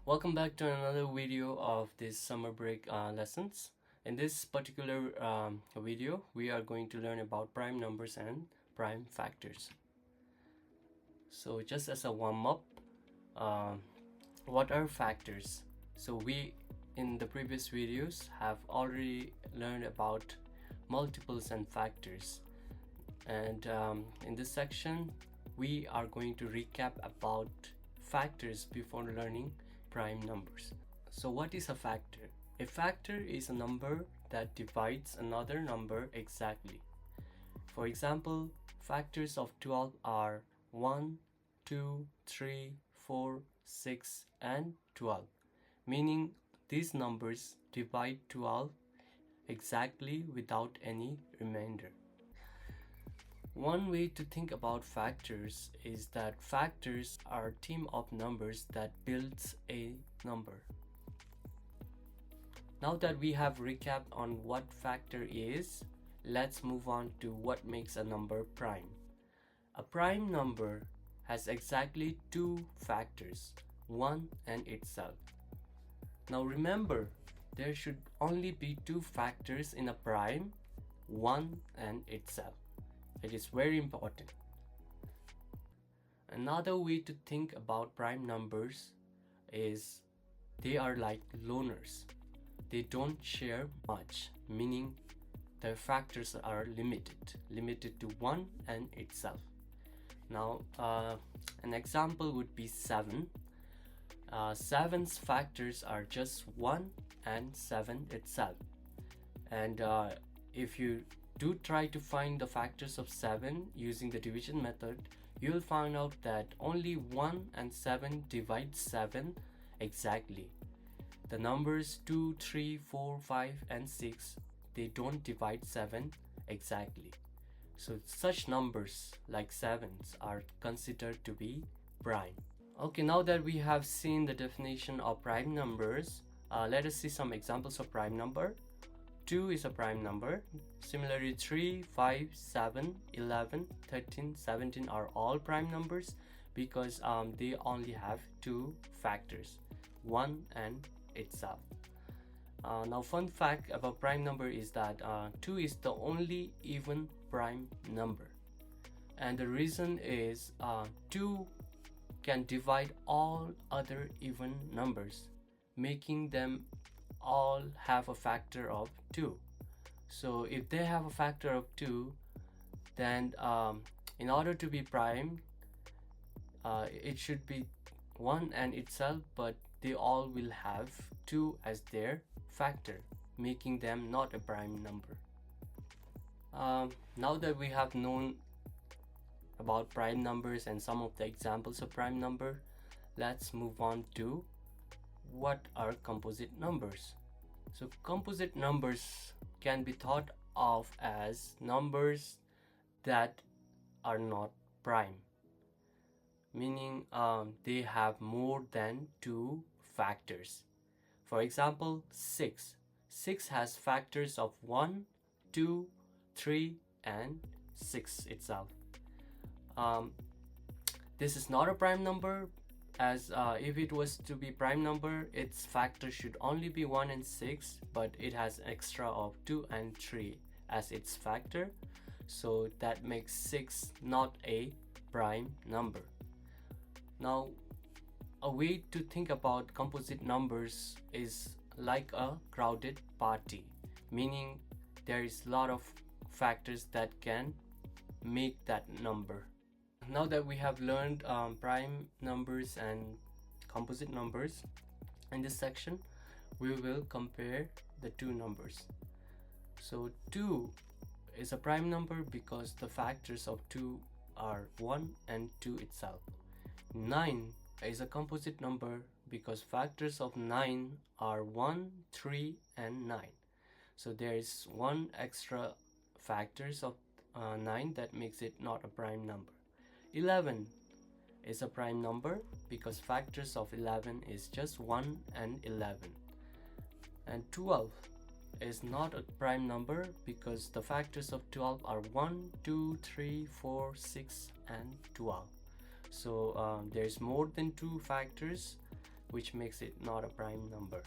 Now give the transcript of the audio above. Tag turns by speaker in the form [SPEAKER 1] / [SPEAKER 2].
[SPEAKER 1] Welcome back to another video of this summer break lessons. In this particular video, we are going to learn about prime numbers and prime factors. So just as a warm-up, um, what are factors? So we in the previous videos have already learned about multiples and factors, and in this section we are going to recap about factors before learning prime numbers. So what is a factor? A factor is a number that divides another number exactly. For example, factors of 12 are 1, 2, 3, 4, 6 and 12, meaning these numbers divide 12 exactly without any remainder. One way to think about factors is that factors are a team of numbers that builds a number. Now that we have recapped on what factor is, let's move on to what makes a number prime. A prime number has exactly two factors, 1 and itself. Now remember, there should only be two factors in a prime, 1 and itself. It is very important. Another way to think about prime numbers is they are like loners. They don't share much, meaning their factors are limited to 1 and itself. Now, an example would be 7. 7's factors are just 1 and 7 itself. And if you do try to find the factors of 7 using the division method, you will find out that only 1 and 7 divide 7 exactly. The numbers 2, 3, 4, 5 and 6, they don't divide 7 exactly. So such numbers like 7s are considered to be prime. Okay, now that we have seen the definition of prime numbers, let us see some examples of prime number. 2 is a prime number. Similarly, 3, 5, 7, 11, 13, 17 are all prime numbers because they only have two factors, 1 and itself. Now, fun fact about prime number is that 2 is the only even prime number. And the reason is 2 can divide all other even numbers, making them all have a factor of 2. So if they have a factor of 2, then in order to be prime, it should be 1 and itself, but they all will have 2 as their factor, making them not a prime number. Now that we have known about prime numbers and some of the examples of prime number, let's move on to what are composite numbers. So composite numbers can be thought of as numbers that are not prime, meaning they have more than two factors. For example, 6. 6 has factors of 1, 2, 3 and 6 itself. This is not a prime number, as if it was to be prime number, its factor should only be 1 and 6, but it has extra of 2 and 3 as its factor, so that makes 6 not a prime number. Now, a way to think about composite numbers is like a crowded party, meaning there is a lot of factors that can make that number. Now that we have learned prime numbers and composite numbers, in this section we will compare the two numbers. So 2 is a prime number because the factors of 2 are 1 and 2 itself. 9 is a composite number because factors of 9 are 1, 3 and 9. So there is one extra factors of 9 that makes it not a prime number. 11 is a prime number because factors of 11 is just 1 and 11. And 12 is not a prime number because the factors of 12 are 1, 2, 3, 4, 6 and 12. So there's more than two factors which makes it not a prime number.